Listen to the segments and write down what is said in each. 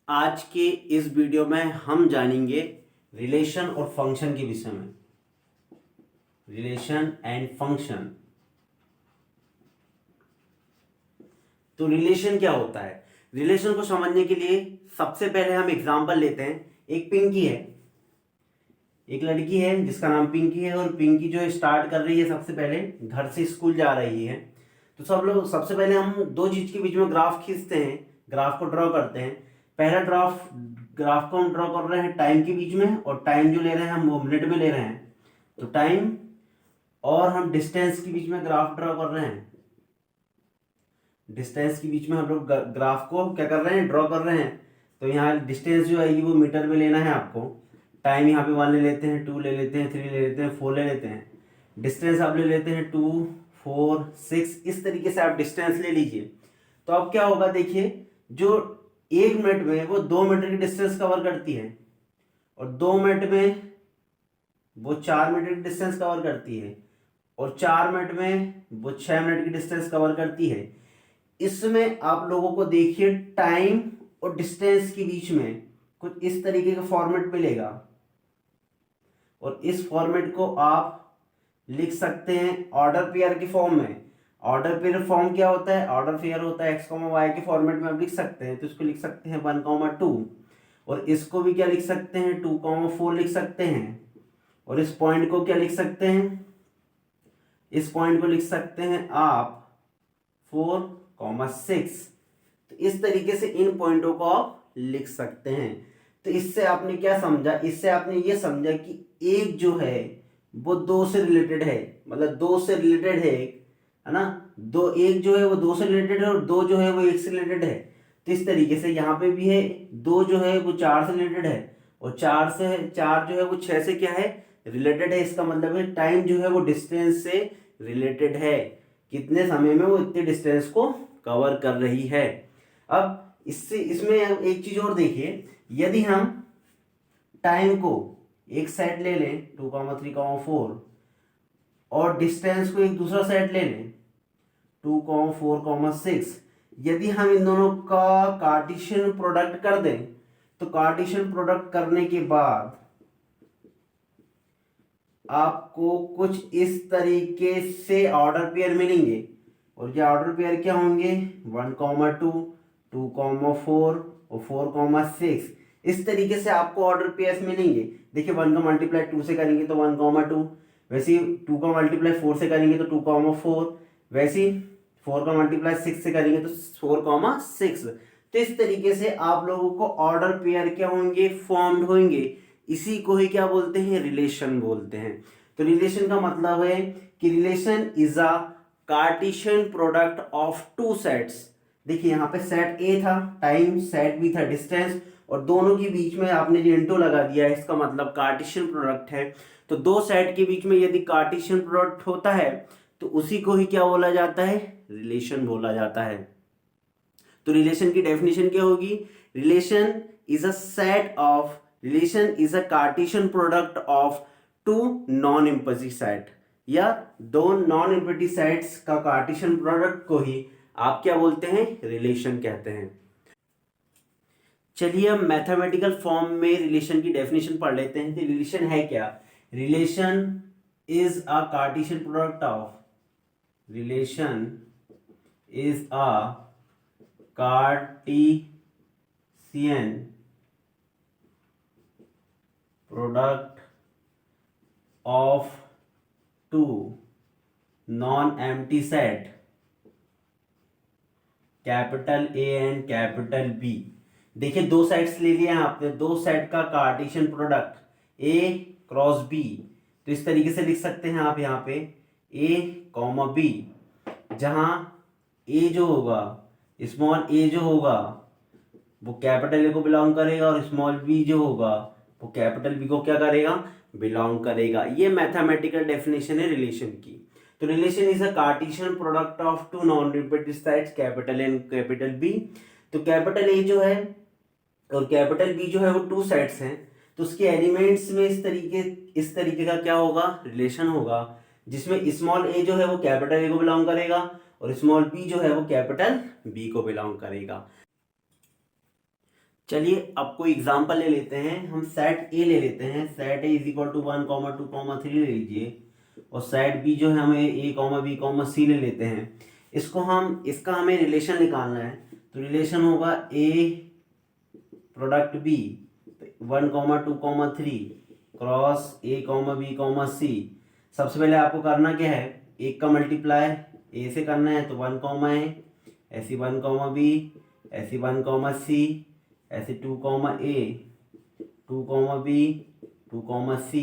आज के इस वीडियो में हम जानेंगे रिलेशन और फंक्शन के विषय में। Relation and function. तो रिलेशन क्या होता है? रिलेशन को समझने के लिए सबसे पहले हम एग्जांपल लेते हैं। एक पिंकी है, एक लड़की है जिसका नाम पिंकी है, और पिंकी जो है स्टार्ट कर रही है सबसे पहले घर से स्कूल जा रही है। तो सब लोग सबसे पहले हम दो चीज के बीच में ग्राफ खींचते हैं, ग्राफ को ड्रॉ करते हैं। पहला ग्राफ को हम ड्रॉ कर रहे हैं टाइम के बीच में, और टाइम जो ले रहे हैं हम वो मिनट में ले रहे हैं। तो टाइम और हम डिस्टेंस के बीच में ग्राफ ड्रॉ कर रहे हैं। डिस्टेंस के बीच में हम लोग ग्राफ को क्या कर रहे हैं, ड्रॉ कर रहे हैं। तो यहाँ डिस्टेंस जो आएगी वो मीटर में लेना है आपको। टाइम यहाँ पे 1 ले लेते हैं, 2 ले लेते हैं, 3 ले लेते हैं, 4 ले लेते हैं। डिस्टेंस आप ले लेते हैं 2, 4, 6, इस तरीके से आप डिस्टेंस ले लीजिए। तो अब क्या होगा, देखिए जो 1 मिनट में वो 2 मीटर की डिस्टेंस कवर करती है, और 2 मिनट में वो 4 मीटर की डिस्टेंस कवर करती है, और 4 मिनट में वो 6 मिनट की डिस्टेंस कवर करती है। इसमें आप लोगों को देखिए टाइम और डिस्टेंस के बीच में कुछ इस तरीके का फॉर्मेट मिलेगा, और इस फॉर्मेट को आप लिख सकते हैं ऑर्डर पेयर के फॉर्म में। ऑर्डर पेयर फॉर्म क्या होता है? ऑर्डर पेयर होता है x, y के फॉर्मेट में आप लिख सकते हैं। तो इसको लिख सकते हैं 1, 2, और इसको भी क्या लिख सकते हैं 2, 4 लिख सकते हैं। और इस पॉइंट को क्या लिख सकते हैं? इस पॉइंट को लिख सकते हैं आप 4, 6। तो इस तरीके से इन पॉइंटों को आप लिख सकते हैं। तो इससे आपने क्या समझा? इससे आपने ये समझा कि एक जो है वो 2 से रिलेटेड है, मतलब 2 से रिलेटेड है ना। दो, एक जो है वो 2 से रिलेटेड है, और 2 जो है वो 1 से रिलेटेड है। तो इस तरीके से यहाँ पे भी है, 2 जो है वो 4 से रिलेटेड है, और 4 जो है वो 6 से क्या है, रिलेटेड है। इसका मतलब है टाइम जो है वो डिस्टेंस से रिलेटेड है, कितने समय में वो इतने डिस्टेंस को कवर कर रही है। अब इससे इसमें एक चीज और देखिए, यदि हम टाइम को एक सेट ले लें 2, 3, 4, और डिस्टेंस को एक दूसरा सेट ले लें 2, 4, 6, यदि हम इन दोनों का कार्टेशियन प्रोडक्ट कर दें, तो कार्टेशियन प्रोडक्ट करने के बाद आपको कुछ इस तरीके से ऑर्डर पेयर मिलेंगे। और ये ऑर्डर पेयर क्या होंगे? 1, 2, 2, 4 और 4, 6। इस तरीके से आपको ऑर्डर पेयर्स मिलेंगे। देखिए 1 का मल्टीप्लाई 2 से करेंगे तो 1, 2, वैसे ही 2 का मल्टीप्लाई 4 से करेंगे तो 2, 4, वैसे ही 4 का मल्टीप्लाई 6 से करेंगे तो 4, 6। तो इस तरीके से आप लोगों को ऑर्डर पेयर क्या होंगे, फॉर्म्ड होंगे। इसी को ही क्या बोलते हैं? रिलेशन बोलते हैं। तो रिलेशन का मतलब है कि relation is a Cartesian product of 2 sets. देखिए यहाँ पे सेट ए था टाइम, सेट बी था डिस्टेंस, और दोनों के बीच में आपने जो इंटू लगा दिया है, इसका मतलब कार्टेशियन प्रोडक्ट है। तो 2 सेट के बीच में यदि कार्टेशियन प्रोडक्ट होता है तो उसी को ही क्या बोला जाता है? रिलेशन बोला जाता है। तो रिलेशन की डेफिनेशन क्या होगी? Relation is a set of relation is a Cartesian product of 2 non empty set, या 2 नॉन एम्पटी सेट्स का कार्टेशियन प्रोडक्ट को ही आप क्या बोलते हैं? रिलेशन कहते हैं। चलिए हम मैथमेटिकल फॉर्म में रिलेशन की डेफिनेशन पढ़ लेते हैं। तो रिलेशन है क्या? Relation is a Cartesian product of relation is a Cartesian product of 2 non empty set capital A and capital B. देखिए 2 सेट्स ले लिया आपने, 2 सेट का Cartesian product A cross B. तो इस तरीके से लिख सकते हैं आप यहाँ पे ए कॉमा बी, जहां ए जो होगा, स्मॉल ए जो होगा वो कैपिटल ए को बिलोंग करेगा, और स्मॉल बी जो होगा वो कैपिटल बी को क्या करेगा? बिलोंग करेगा। ये मैथमेटिकल डेफिनेशन है रिलेशन की। तो relation is a Cartesian product of 2 non repeated sets capital A and capital B. तो कैपिटल ए जो है और कैपिटल बी जो है वो 2 सेट्स हैं। तो उसके एलिमेंट्स में इस तरीके का क्या होगा? रिलेशन होगा, जिसमें स्मॉल ए जो है वो कैपिटल ए को बिलोंग करेगा, और स्मॉल बी जो है वो कैपिटल बी को बिलोंग करेगा। चलिए अब कोई एग्जांपल ले लेते हैं, हम सेट ए ले लेते हैं। Set A is equal to 1,2,3 ले लीजिए, और सेट बी जो है हमें A,B,C ले लेते हैं। इसका हमें रिलेशन निकालना है, तो रिलेशन होगा ए प्रोडक्ट बी 1,2,3 क्रॉस A,B,C। सबसे पहले आपको करना क्या है, एक का मल्टीप्लाई ए से करना है, तो 1, ऐसी 1,B, ऐसी 1,C, ऐसे 2,A, 2,B, 2,C,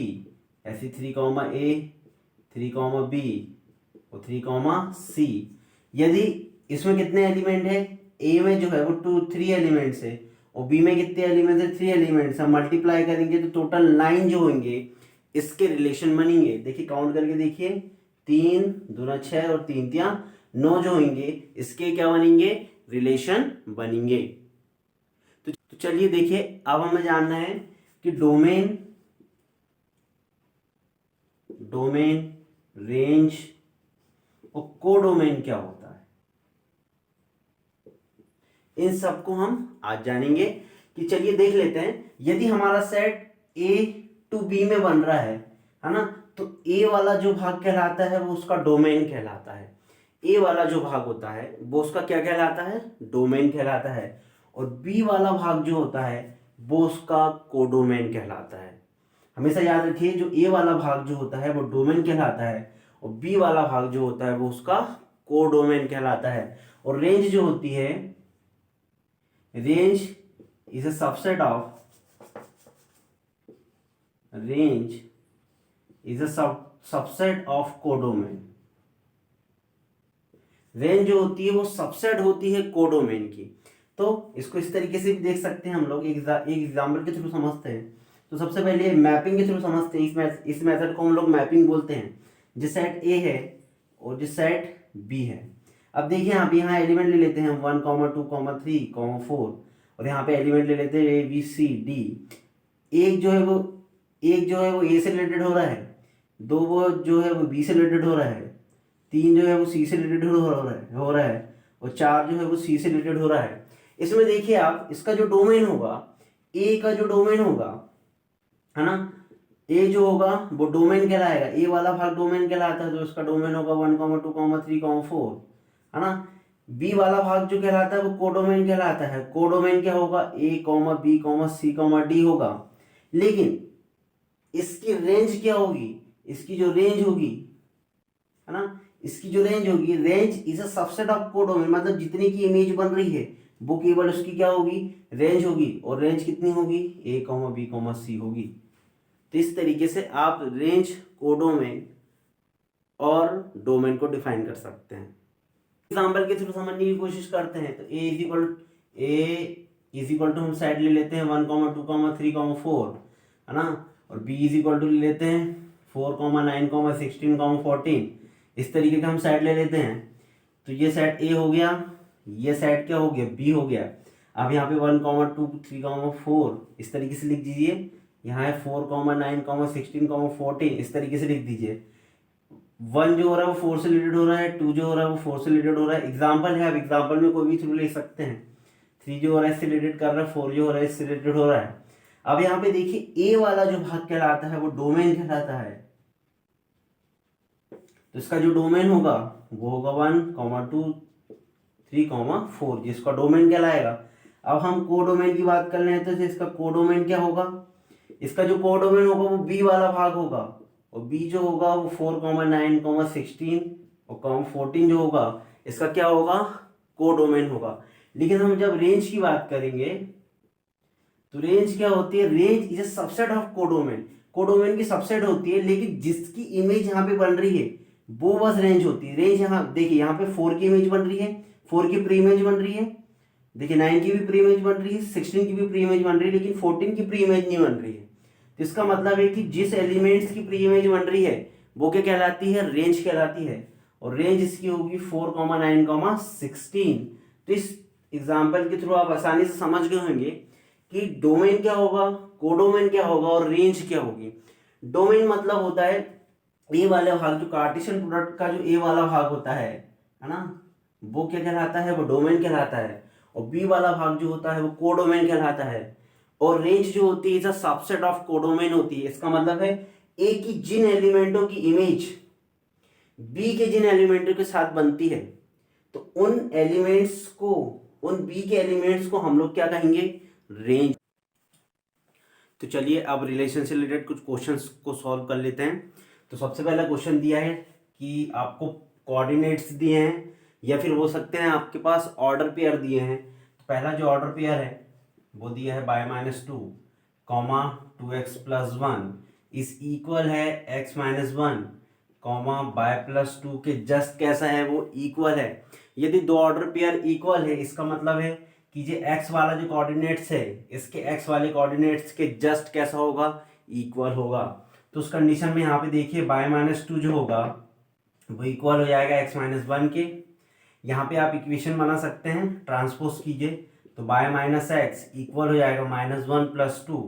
ऐसी 3,A, 3,B और 3,C। यदि इसमें कितने एलिमेंट है, ए में जो है वो 3 एलिमेंट्स है, और बी में कितने एलिमेंट्स है, 3 एलिमेंट्स। हम मल्टीप्लाई करेंगे तो टोटल 9 जो होंगे इसके रिलेशन बनेंगे। देखिए काउंट करके देखिए, 3 दूना 6 और 3 तिया 9 जो होंगे इसके क्या बनेंगे, रिलेशन बनेंगे। तो चलिए देखिए, अब हमें जानना है कि डोमेन, रेंज और कोडोमेन क्या होता है। इन सबको हम आज जानेंगे। कि चलिए देख लेते हैं, यदि हमारा सेट A टू B में बन रहा है ना, तो A वाला जो भाग कहलाता है वो उसका डोमेन कहलाता है। A वाला जो भाग होता है वो उसका क्या कहलाता है, डोमेन कहलाता है। और B वाला भाग जो होता है वो उसका कोडोमेन कहलाता है। हमेशा याद रखिए, जो A वाला भाग जो होता है वो डोमेन कहलाता है, और B वाला भाग जो होता है वो उसका कोडोमेन कहलाता है। और रेंज जो होती है, range is a subset of, range is a subset of codomain. Range जो होती है वो सबसेट होती है कोडोमेन की। तो इसको इस तरीके से भी देख सकते हैं हम लोग, एक एग्जाम्पल के थ्रू समझते हैं। तो सबसे पहले मैपिंग के थ्रू समझते हैं। इस मेथड को हम लोग मैपिंग बोलते हैं। जिस सेट ए है और जिस सेट बी है। अब देखिए यहाँ एलिमेंट ले लेते हैं 1, 2, 3, 4, और यहाँ पे एलिमेंट ले लेते हैं ABCD। एक जो है वो ए से रिलेटेड हो रहा है, 2 वो जो है वो बी से रिलेटेड हो रहा है, 3 जो है वो सी से रिलेटेड हो रहा है, और 4 जो है वो सी से रिलेटेड हो रहा है। इसमें देखिए आप, इसका जो डोमेन होगा, ए का जो डोमेन होगा, है ना, ए जो होगा वो डोमेन कहलाएगा। ए वाला भाग डोमेन कहलाता है, तो इसका डोमेन होगा 1, 2, 3, 4, है ना। बी वाला भाग जो कहलाता है वो कोडोमेन कहलाता है। कोडोमेन क्या होगा, A,B,C,D होगा। लेकिन इसकी रेंज क्या होगी, इसकी जो रेंज होगी, है ना, इसकी जो रेंज होगी, range is a subset of codomain. मतलब जितनी की इमेज बन रही है वो केवल उसकी क्या होगी, रेंज होगी। और रेंज कितनी होगी, A,B,C होगी। तो इस तरीके से आप रेंज, कोडोमेन और डोमेन को डिफाइन कर सकते हैं। एग्जाम्पल के थ्रू समझने की कोशिश करते हैं। तो ए इज इक्वल टू हम साइड ले लेते हैं 1, 2, 3, 4, है ना। और बी इज इक्वल टू ले लेते हैं 4, 9, 16, 14। इस तरीके का हम साइड ले लेते हैं। तो ये सेट ए हो गया, ये सेट क्या हो गया, बी हो गया। अब यहाँ पे 1, 2, 3, 4 इस तरीके से लिख दीजिए। यहाँ है 4, 9, 16, 14 इस तरीके से लिख दीजिए। 1 जो हो रहा है वो 4 से रिलेटेड हो रहा है, 2 जो हो रहा है वो 4 से रिलेटेड हो रहा है। एग्जाम्पल है, अब एग्जाम्पल में कोई भी थ्रू ले सकते हैं। 3 जो हो रहा है इससे रिलेटेड कर रहा है, 4 जो हो रहा है इससे रिलेटेड हो रहा है। अब यहाँ पे देखिए, ए वाला जो भाग कहलाता है वो डोमेन कहलाता है। तो इसका जो डोमेन होगा वो होगा 1, 2, 3, 4, जिसका डोमेन कहलाएगा। अब हम कोडोमेन की बात कर रहे हैं, तो इसका कोडोमेन क्या होगा, इसका जो कोडोमेन होगा वो बी वाला भाग होगा। और बी जो होगा वो 4, 9, 16 और 14 जो होगा इसका क्या होगा, कोडोमेन होगा। लेकिन हम जब रेंज की बात करेंगे तो रेंज क्या होती है, range is a subset of codomain. Codomain की सबसेट होती है, लेकिन जिसकी इमेज यहाँ पे बन रही है वो बस रेंज होती है। रेंज यहाँ देखिए, यहाँ पे 4 की इमेज बन रही है, 4 की प्री इमेज बन रही है। देखिए 9 की भी प्री इमेज बन रही है, 16 की भी प्री इमेज बन रही है, लेकिन 14 की प्री इमेज नहीं बन रही है। तो इसका मतलब है कि जिस एलिमेंट्स की प्री इमेज बन रही है वो क्या कहलाती है, रेंज कहलाती है। और रेंज इसकी होगी 4, 9, 16। तो इस एग्जाम्पल के थ्रू आप आसानी से समझ गए होंगे कि डोमेन क्या होगा, कोडोमेन क्या होगा और रेंज क्या होगी। डोमेन मतलब होता है ए वाले भाग, जो कार्टेशियन प्रोडक्ट का जो ए वाला भाग होता है ना, वो क्या कहलाता है, वो डोमेन कहलाता है। और बी वाला भाग जो होता है वो कोडोमेन कहलाता है। और रेंज जो होती है is a subset of codomain होती है। इसका मतलब है ए की जिन एलिमेंटों की इमेज बी के जिन एलिमेंटों के साथ बनती है, तो उन बी के एलिमेंट्स को हम लोग क्या कहेंगे, रेंज। तो चलिए अब रिलेशन से रिलेटेड कुछ क्वेश्चंस को सॉल्व कर लेते हैं। तो सबसे पहला क्वेश्चन दिया है कि आपको कोऑर्डिनेट्स दिए हैं या फिर हो सकते हैं आपके पास ऑर्डर पेयर दिए हैं। तो पहला जो ऑर्डर पेयर है वो दिया है y-2 comma 2x+1 is equal है x-1 कॉमा y+2 के जस्ट कैसा है, वो इक्वल है। यदि दो ऑर्डर पेयर इक्वल है इसका मतलब है कि जो x वाला जो कोऑर्डिनेट्स है इसके x वाले कोऑर्डिनेट्स के जस्ट कैसा होगा, इक्वल होगा। तो उस कंडीशन में यहाँ पे देखिए y-2 जो होगा वो इक्वल हो जाएगा x-1 के। यहाँ पे आप इक्वेशन बना सकते हैं, ट्रांसपोज कीजिए तो y-x इक्वल हो जाएगा -1+2,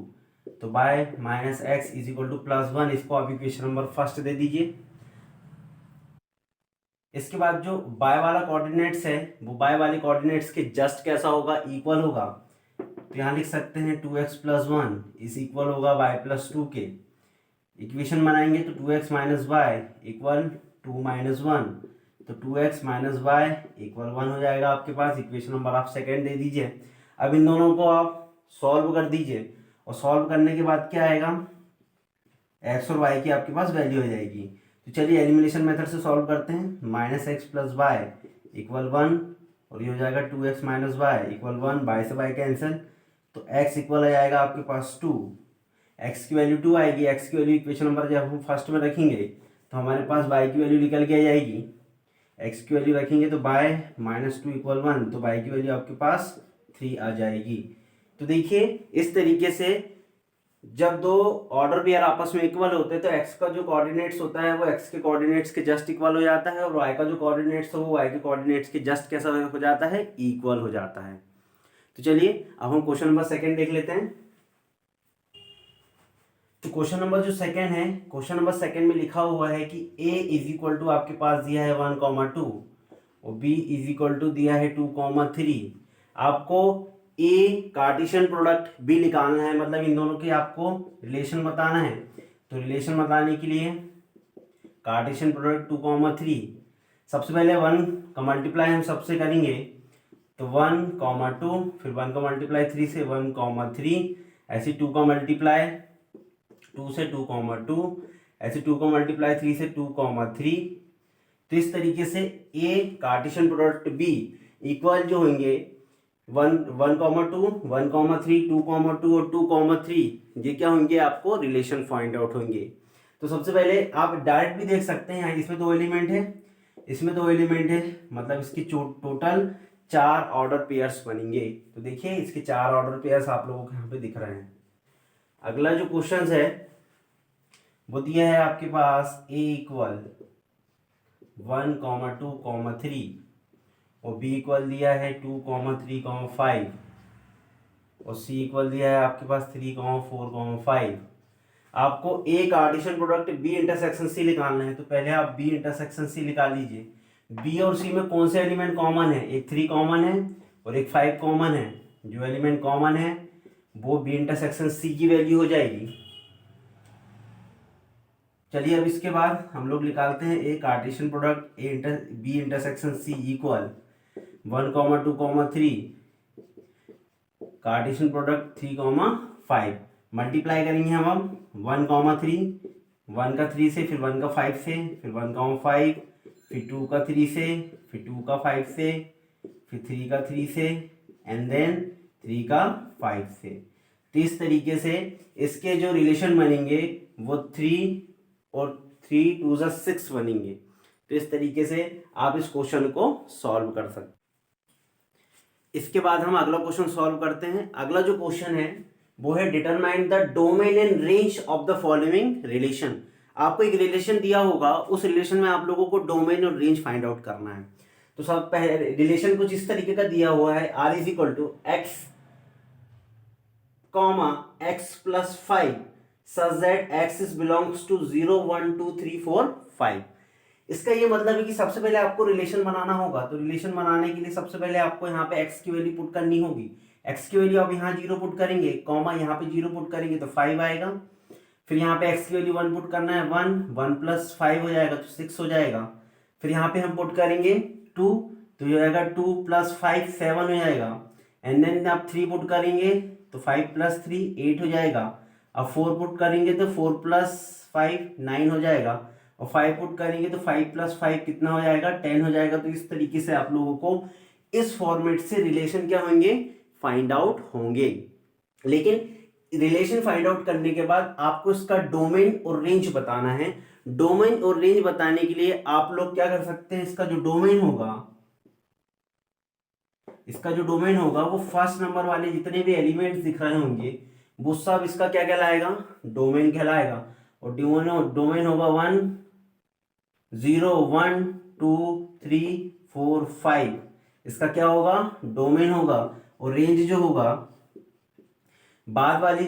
तो y-x इज इक्वल टू +1। इसको आप इक्वेशन नंबर फर्स्ट दे दीजिए। इसके बाद जो y वाला कोऑर्डिनेट्स है वो y वाले कोऑर्डिनेट्स के जस्ट कैसा होगा, इक्वल होगा। तो यहाँ लिख सकते हैं 2x+1 इज इक्वल होगा y+2 के। इक्वेशन बनाएंगे तो 2x - y इक्वल 2 - 1, तो 2x - y इक्वल 1 हो जाएगा आपके पास। इक्वेशन नंबर आप सेकेंड दे दीजिए। अब इन दोनों को आप सॉल्व कर दीजिए और सॉल्व करने के बाद क्या आएगा, x और y की आपके पास वैल्यू हो जाएगी। तो चलिए एलिमिनेशन मेथड से सॉल्व करते हैं। -x + y इक्वल 1 और ये हो जाएगा 2x - y इक्वल 1, y से y कैंसिल, तो x इक्वल आ जाएगा आपके पास 2। x की वैल्यू 2 आएगी। x की वैल्यू इक्वेशन नंबर जब हम फर्स्ट में रखेंगे तो हमारे पास y की वैल्यू निकल के आ जाएगी। x की वैल्यू रखेंगे तो y-2 इक्वल 1, तो y की वैल्यू आपके पास 3 आ जाएगी। तो देखिए इस तरीके से जब दो ऑर्डर पेयर आपस में इक्वल होते हैं तो x का जो कोऑर्डिनेट्स होता है वो x के कोऑर्डिनेट्स के जस्ट इक्वल हो जाता है और y का जो कोऑर्डिनेट्स है वो y के कोऑर्डिनेट्स के जस्ट कैसा हो जाता है, इक्वल हो जाता है। तो चलिए अब हम क्वेश्चन नंबर सेकंड देख लेते हैं। तो क्वेश्चन नंबर जो सेकंड है, क्वेश्चन नंबर सेकंड में लिखा हुआ है कि a इज इक्वल टू आपके पास दिया है 1,2 और b इज इक्वल टू दिया है 2,3। आपको a कार्टेशियन प्रोडक्ट b निकालना है, मतलब इन दोनों के आपको रिलेशन बताना है। तो रिलेशन बताने के लिए कार्टेशियन प्रोडक्ट 2,3, सबसे पहले 1 का मल्टीप्लाई हम सबसे करेंगे तो 1,2, फिर 1 का मल्टीप्लाई 3 से 1,3, ऐसे 2 का मल्टीप्लाई 2 से 2,2, ऐसे 2 का मल्टीप्लाई 3 से 2,3। तो इस तरीके से a Cartesian product b equal जो होंगे 1,2, 1,3, 2,2 और 2,3, ये क्या होंगे, आपको रिलेशन फाइंड आउट होंगे। तो सबसे पहले आप डायरेक्ट भी देख सकते हैं, इसमें 2 एलिमेंट है, इसमें 2 एलिमेंट है, मतलब इसकी टोटल 4 ऑर्डर पेयर्स बनेंगे। तो देखिए इसके 4 ऑर्डर पेयर्स आप लोगों को यहाँ पे दिख रहे हैं। अगला जो क्वेश्चन है वो दिया है आपके पास a इक्वल 1,2,3 और b इक्वल दिया है 2,3,5 और c इक्वल दिया है आपके पास 3,4,5। आपको a Cartesian product b intersection c निकालना है। तो पहले आप b इंटरसेक्शन c निकाल लीजिए। b और c में कौन से एलिमेंट कॉमन है, एक 3 कॉमन है और एक 5 कॉमन है। जो एलिमेंट कॉमन है वो b इंटरसेक्शन c की वैल्यू हो जाएगी। चलिए अब इसके बाद हम लोग निकालते हैं A Cartesian product B intersection C equal 1,2,3 Cartesian product 3,5 multiply करेंगे हम 1,3, 1 का 3 से, फिर 1 का 5 से, फिर 1,5, फिर 2 का 3 से, फिर 2 का 5 से, फिर 3 का 3 से एंड देन 3 का 5 से। तो इस तरीके से इसके जो रिलेशन बनेंगे वो 3 और 3 2 जा 6 बनेंगे। तो इस तरीके से आप इस क्वेश्चन को सॉल्व कर सकते हैं। इसके बाद हम अगला क्वेश्चन सॉल्व करते हैं। अगला जो क्वेश्चन है वो है determine the domain and range of the following relation. आपको एक रिलेशन दिया होगा, उस रिलेशन में आप लोगों को डोमेन और रेंज फाइंड आउट करना है। तो सब पहले रिलेशन कुछ इस तरीके का दिया हुआ है, r is equal to x comma x plus 5 such that x is belongs to 0 1 2 3 4 5। इसका ये मतलब है कि सबसे पहले आपको रिलेशन बनाना होगा। तो रिलेशन बनाने के लिए सबसे पहले आपको यहाँ पे x की वैल्यू पुट करनी होगी। x की वैल्यू आप यहाँ 0 पुट करेंगे, कॉमा यहाँ पे 0 पुट करेंगे तो 5 आएगा। फिर यहाँ पे x की वैल्यू 1 पुट करना है, 1 प्लस 5 हो जाएगा तो 6 हो जाएगा। फिर यहाँ पे हम पुट करेंगे 2, तो ये आएगा 2 प्लस 5 7 हो जाएगा। एंड देन आप 3 पुट करेंगे तो 5 प्लस 3 8 हो जाएगा। अब 4 पुट करेंगे तो 4 प्लस 5 9 हो जाएगा। और 5 पुट करेंगे तो 5 प्लस 5 कितना हो जाएगा, 10 हो जाएगा। तो इस तरीके से आप लोगों को इस फॉर्मेट से रिलेशन क्या होंगे, फाइंड आउट होंगे। लेकिन रिलेशन फाइंड आउट करने के बाद आपको इसका डोमेन और रेंज बताना है। डोमेन और रेंज बताने के लिए आप लोग क्या कर सकते हैं, इसका जो डोमेन होगा वो फर्स्ट नंबर वाले जितने भी एलिमेंट्स दिख रहे होंगे वो सब इसका क्या कहलाएगा, डोमेन कहलाएगा। और डोमेन होगा 1 0 1 2 3 4 5, इसका क्या होगा, डोमेन होगा। और रेंज जो होगा, बाय वाली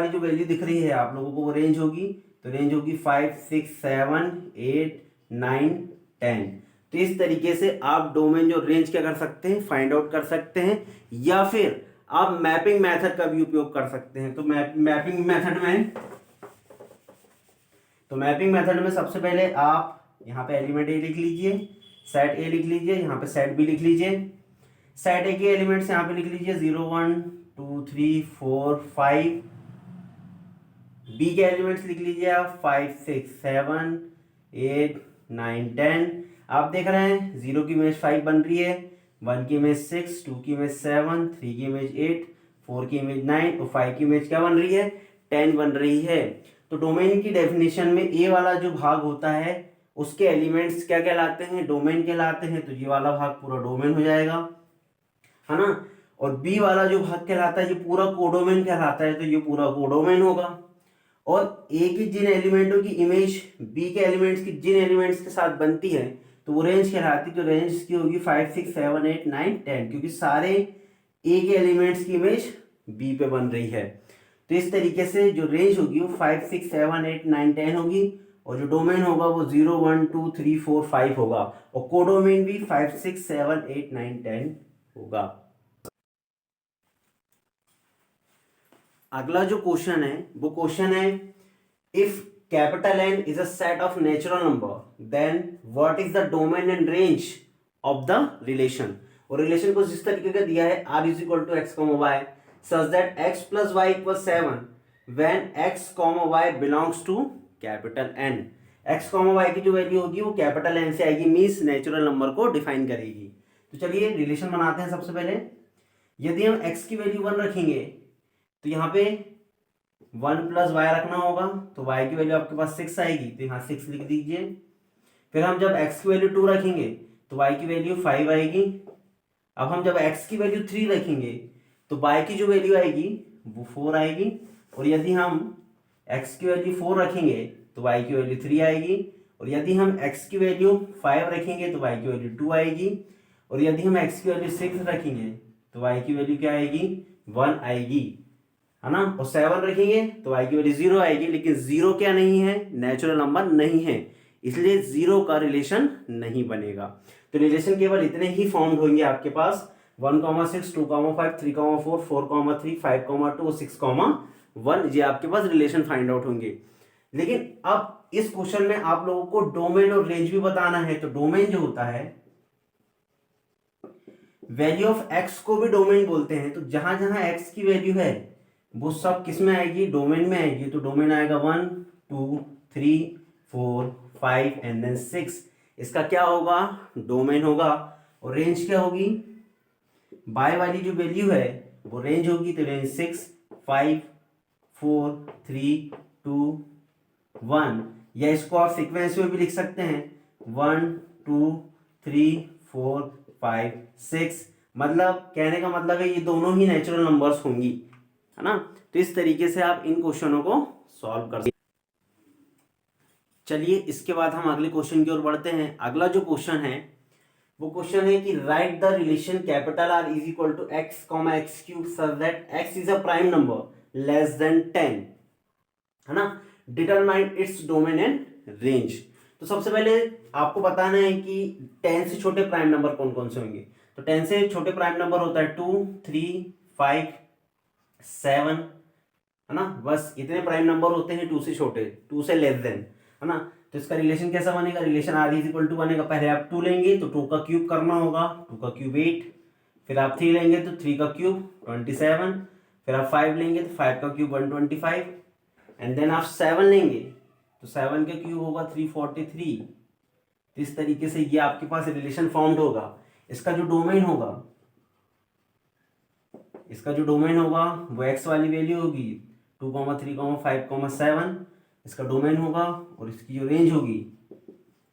जो वैल्यू दिख रही है आप लोगों को वो रेंज होगी। तो रेंज होगी 5 6 7 8 9 10। तो इस तरीके से आप डोमेन जो रेंज क्या कर सकते हैं, फाइंड आउट कर सकते हैं। या फिर आप मैपिंग मेथड का भी उपयोग कर सकते हैं। तो मैपिंग मेथड में सबसे पहले आप यहाँ पे एलिमेंट ए लिख लीजिए, सेट ए लिख लीजिए, यहाँ पे सेट बी लिख लीजिए। सेट ए के एलिमेंट्स यहाँ पे लिख लीजिए 0 1 2 3 4 5। बी के एलिमेंट्स लिख लीजिए आप 5 6 7 8 9 10। आप देख रहे हैं 0 की इमेज 5 बन रही है, 1 की इमेज 6, 2 की इमेज 7, 3 की इमेज 8, 4 की इमेज 9 और 5 की इमेज क्या बन रही है, 10 बन रही है। तो डोमेन की डेफिनेशन में ए वाला जो भाग होता है उसके एलिमेंट्स क्या कहलाते हैं, डोमेन कहलाते हैं। तो ये वाला भाग पूरा डोमेन हो जाएगा, है ना। और बी वाला जो भाग कहलाता है ये पूरा कोडोमेन कहलाता है, तो ये पूरा कोडोमेन होगा। और ए की जिन एलिमेंटों की इमेज बी के एलिमेंट्स की जिन एलिमेंट्स के साथ बनती है तो वो रेंज कहलाती है। तो रेंज इसकी होगी 5 6 7 8 9 10, क्योंकि सारे ए के एलिमेंट्स की इमेज बी पे बन रही है। तो इस तरीके से जो रेंज होगी वो 5 6 7 8 9 10 होगी। और जो डोमेन होगा वो 0 1 2 3 4 5 होगा। और कोडोमेन भी 5 6 7 8 9 10 होगा। अगला जो क्वेश्चन है वो क्वेश्चन है, if capital N is a set of natural number then what is the domain and range of the relation. और रिलेशन को जिस तरीके का दिया है r is equal to x comma y such that x plus y equal 7 when x comma y belongs to capital N। x comma y की जो value होगी वो कैपिटल N से आएगी, मीन्स नेचुरल नंबर को डिफाइन करेगी। तो चलिए रिलेशन बनाते हैं। सबसे पहले यदि हम x की वैल्यू 1 रखेंगे तो यहाँ पे 1 प्लस वाई रखना होगा, तो y की वैल्यू आपके पास 6 आएगी, तो यहाँ 6 लिख दीजिए। फिर हम जब x की वैल्यू 2 रखेंगे तो y की वैल्यू 5 आएगी। अब हम जब x की वैल्यू 3 रखेंगे तो y की जो वैल्यू आएगी वो 4 आएगी। और यदि हम x की वैल्यू 4 रखेंगे तो y की वैल्यू 3 आएगी। और यदि हम x की वैल्यू 5 रखेंगे तो y की वैल्यू 2 आएगी। और यदि हम x की वैल्यू 6 रखेंगे तो y की वैल्यू क्या आएगी, 1 आएगी, है ना। और 7 रखेंगे तो y की वैल्यू 0 आएगी। लेकिन 0 क्या नहीं है, नेचुरल नंबर नहीं है, इसलिए 0 का रिलेशन नहीं बनेगा। तो रिलेशन केवल इतने ही फॉर्म होंगे आपके पास, 1 6 2 5 3 4 4 3 5 2 6 1, ये आपके पास रिलेशन फाइंड आउट होंगे। लेकिन अब इस क्वेश्चन में आप लोगों को डोमेन और रेंज भी बताना है। तो डोमेन जो होता है, वैल्यू ऑफ x को भी डोमेन बोलते हैं। तो जहां जहां x की वैल्यू है वो सब किस में आएगी, डोमेन में आएगी। तो डोमेन आएगा 1 2 3 4 5 एंड देन 6, इसका क्या होगा, डोमेन होगा। और रेंज क्या होगी, बाय वाली जो वैल्यू है वो रेंज होगी। तो रेंज 6 5 4 3 2 1, या इसको आप सीक्वेंस में भी लिख सकते हैं 1 2 3 4 5 6। मतलब कहने का मतलब है ये दोनों ही नेचुरल नंबर्स होंगी, है ना। तो इस तरीके से आप इन क्वेश्चनों को सॉल्व कर सकते। चलिए इसके बाद हम अगले क्वेश्चन की ओर बढ़ते हैं। अगला जो क्वेश्चन है वो क्वेश्चन है कि right the relation capital R is equal to x comma x cube such that x is a prime number less than 10, है ना। Determine its domain and range. तो सबसे पहले आपको बताना है कि 10 से छोटे प्राइम नंबर कौन कौन से होंगे। तो 10 से छोटे प्राइम नंबर होता है 2, 3, 5, 7, है ना, बस इतने प्राइम नंबर होते हैं 2 से छोटे, 2 से लेस देन, है ना। तो इसका रिलेशन कैसा बनेगा, relation R is equal to बनेगा, पहले आप 2 लेंगे तो 2 का क्यूब करना होगा, 2 का क्यूब 8, फिर आप 3 लेंगे तो 3 का क्यूब 27, फिर आप 5 लेंगे तो 5 का क्यूब 125, एंड देन आप 7 लेंगे तो 7 का क्यूब होगा 343। इस तरीके से ये आपके पास रिलेशन फॉर्म्ड होगा। इसका जो डोमेन होगा, वो एक्स वाली वैल्यू होगी 2, 3, 5, 7, इसका डोमेन होगा, और इसकी जो रेंज होगी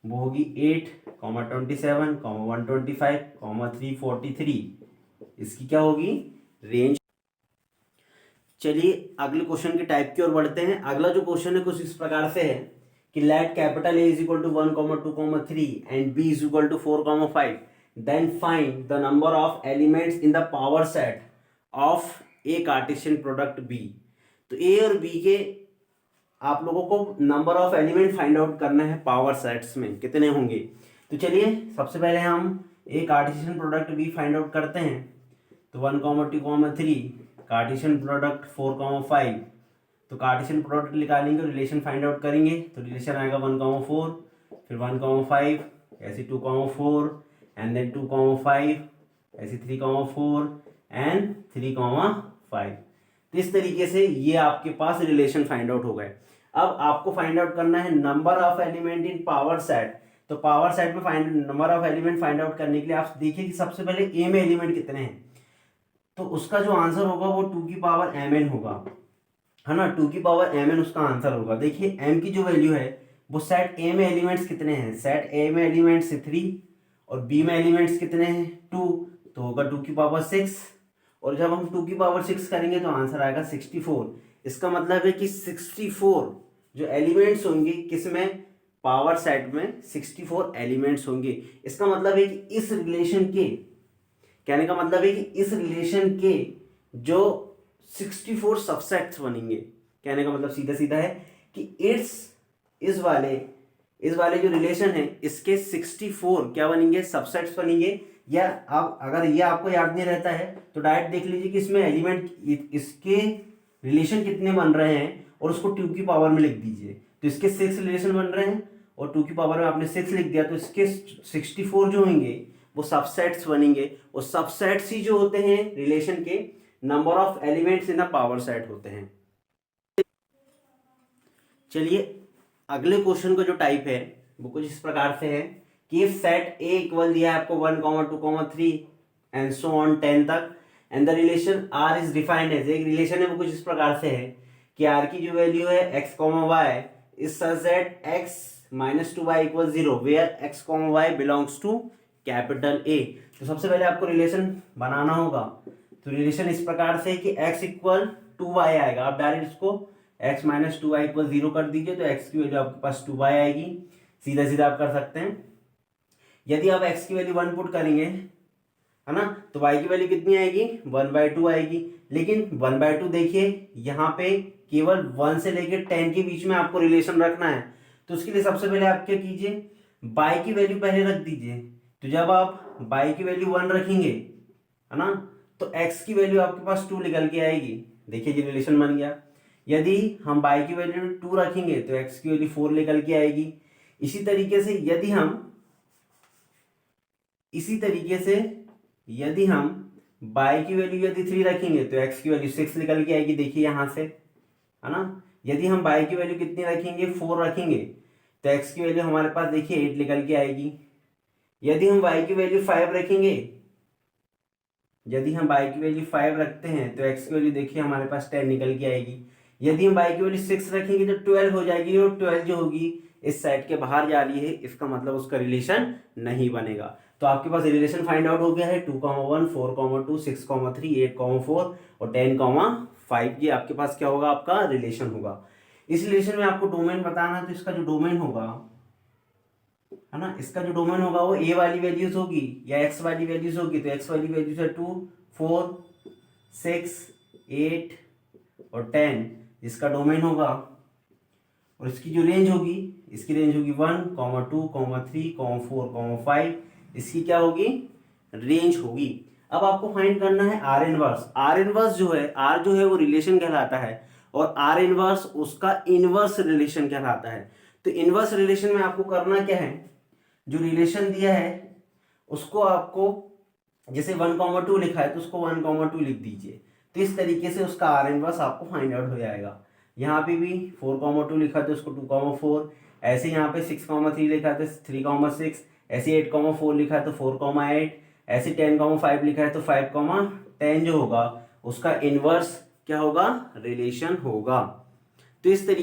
वो होगी 8, 27, 125, 343, इसकी क्या होगी, रेंज। चलिए अगले क्वेश्चन के टाइप की ओर बढ़ते हैं। अगला जो क्वेश्चन है कुछ इस प्रकार से है कि let capital A is equal to 1, 2, 3 and B is equal to 4, 5, then find the number of elements in the power set of A Cartesian product B. तो ए और बी के आप लोगों को number of element find out करना है, power sets में कितने होंगे। तो चलिए सबसे पहले हम A Cartesian product B find out करते हैं। तो 1, 2, 3 कार्टेशियन प्रोडक्ट 4, 5, तो कार्टेशियन प्रोडक्ट निकालेंगे, रिलेशन फाइंड आउट करेंगे, तो रिलेशन आएगा 1, 4, फिर 1, 5, ऐसे 2, 4, एंड देन 2, 5, ऐसे 3, 4 एंड 3, 5। तो इस तरीके से ये आपके पास रिलेशन फाइंड आउट हो गए। अब आपको फाइंड आउट करना है number of element in power set. तो पावर सेट में find number of element find out करने के लिए आप देखिए कि सबसे पहले ए में एलिमेंट कितने हैं, तो उसका जो आंसर होगा वो 2 की पावर mn होगा, है ना, 2 की पावर mn उसका आंसर होगा। देखिए m की जो वैल्यू है वो सेट a में एलिमेंट्स कितने हैं, सेट a में एलिमेंट्स 3 और b में एलिमेंट्स कितने हैं 2, तो होगा 2 की पावर 6, और जब हम 2 की पावर 6 करेंगे तो आंसर आएगा 64। इसका मतलब है कि 64 जो एलिमेंट्स होंगे किसमें, पावर सेट में 64 एलिमेंट्स होंगे। इसका मतलब है कि इस रिलेशन के, कहने का मतलब है कि इस रिलेशन के जो 64 सबसेट्स बनेंगे, कहने का मतलब सीधा सीधा है कि इस वाले जो रिलेशन है इसके 64 क्या बनेंगे, सबसेट्स बनेंगे। या आप अगर ये आपको याद नहीं रहता है तो डायरेक्ट देख लीजिए कि इसमें एलिमेंट इसके रिलेशन कितने बन रहे हैं और उसको 2 की पावर में लिख दीजिए। तो इसके 6 रिलेशन बन रहे हैं और 2 की पावर में आपने 6 लिख दिया, तो इसके 64 जो होंगे वो सबसेट्स बनेंगे, और सबसेट्स ही जो होते हैं रिलेशन के number of elements in a power set होते हैं। चलिए अगले क्वेश्चन का जो टाइप है वो कुछ इस प्रकार से है कि सेट ए इक्वल दिया है आपको 1, 2, 3 एंड सो ऑन 10 तक, and the relation R is defined as, एक रिलेशन है वो कुछ इस प्रकार से है कि आर की जो वैल्यू है x, y is such that x - 2y = 0 where x, y belongs to capital A. तो सबसे पहले आपको रिलेशन बनाना होगा। तो रिलेशन इस प्रकार से कि x = 2y आएगा, आप डायरेक्ट इसको x - 2y = 0 कर दीजिए, तो x की वैल्यू आपके पास 2y आएगी, सीधा सीधा आप कर सकते हैं। यदि आप x की वैल्यू 1 पुट करेंगे, है ना, तो y की वैल्यू कितनी आएगी, 1/2 आएगी। लेकिन 1/2 देखिए यहाँ पे केवल 1 से लेकर 10 के बीच में आपको रिलेशन रखना है। तो उसके लिए सबसे पहले आप क्या कीजिए, y की वैल्यू पहले रख दीजिए। तो जब आप y की वैल्यू 1 रखेंगे, है ना, तो x की वैल्यू आपके पास 2 निकल के आएगी। देखिए ये रिलेशन बन गया। यदि हम y की वैल्यू 2 रखेंगे तो x की वैल्यू 4 निकल के आएगी। इसी तरीके से यदि हम y की वैल्यू यदि 3 रखेंगे तो x की वैल्यू 6 निकल के आएगी। देखिए यहां से, है ना, यदि हम y की वैल्यू कितनी रखेंगे, 4 रखेंगे, तो x की वैल्यू हमारे पास देखिए 8 निकल के आएगी। यदि हम y की वैल्यू 5 रखेंगे, यदि हम y की वैल्यू 5 रखते हैं तो x की वैल्यू देखिए हमारे पास 10 निकल के आएगी। यदि हम y की वैल्यू 6 रखेंगे तो 12 हो जाएगी, और 12 जो होगी इस सेट के बाहर जा रही है, इसका मतलब उसका रिलेशन नहीं बनेगा। तो आपके पास रिलेशन फाइंड आउट हो गया है 2, 1, 4, 2, 6, 3, 8, 4 और 10, 5। ये आपके पास क्या होगा, आपका रिलेशन होगा। इस रिलेशन में आपको डोमेन बताना है, तो इसका जो डोमेन होगा, है ना, इसका जो डोमेन होगा वो a वाली वैल्यूज होगी या x वाली वैल्यूज होगी। तो x वाली वैल्यूज है 2, 4, 6, 8 और 10, जिसका डोमेन होगा और इसकी जो रेंज होगी, इसकी रेंज होगी 1, 2, 3, 4, 5, इसकी क्या होगी, रेंज होगी। अब आपको फाइंड करना है आर इनवर्स। आर इनवर्स जो है, आर जो है वो रिलेशन कहलाता है और आर इनवर्स उसका इनवर्स रिलेशन कहलाता है। तो इनवर्स रिलेशन में आपको करना क्या है, जो रिलेशन दिया है उसको आपको, जैसे 1, 2 लिखा है तो उसको 1, 2 लिख दीजिए। तो इस तरीके से उसका आर इनवर्स आपको फाइंड आउट हो जाएगा। यहाँ पे भी 4, 2 लिखा है तो उसको 2, 4, ऐसे यहाँ पे 6, 3 लिखा है तो 3, 6, ऐसे 8, 4 लिखा है तो 4, 8, ऐसे 10, 5 लिखा है तो 5, 10 जो होगा उसका इनवर्स क्या होगा, रिलेशन होगा। तो इस तरीके